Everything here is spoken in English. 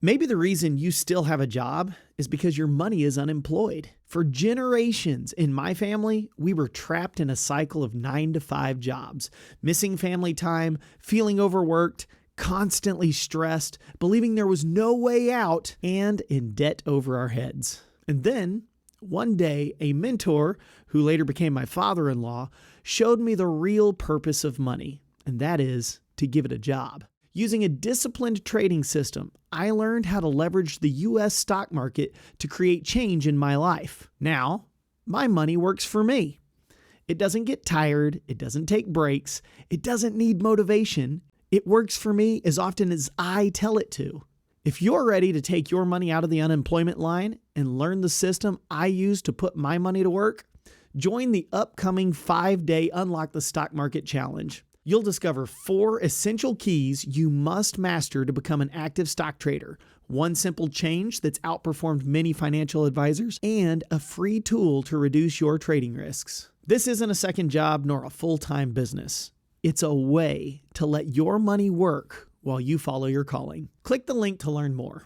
Maybe the reason you still have a job is because your money is unemployed. For generations in my family, we were trapped in a cycle of 9-to-5 jobs, missing family time, feeling overworked, constantly stressed, believing there was no way out, and in debt over our heads. And then, one day, a mentor, who later became my father-in-law, showed me the real purpose of money, and that is to give it a job. Using a disciplined trading system, I learned how to leverage the U.S. stock market to create change in my life. Now, my money works for me. It doesn't get tired, it doesn't take breaks, it doesn't need motivation. It works for me as often as I tell it to. If you're ready to take your money out of the unemployment line and learn the system I use to put my money to work, join the upcoming 5-day Unlock the Stock Market Challenge. You'll discover 4 essential keys you must master to become an active stock trader, one simple change that's outperformed many financial advisors, and a free tool to reduce your trading risks. This isn't a second job nor a full-time business. It's a way to let your money work while you follow your calling. Click the link to learn more.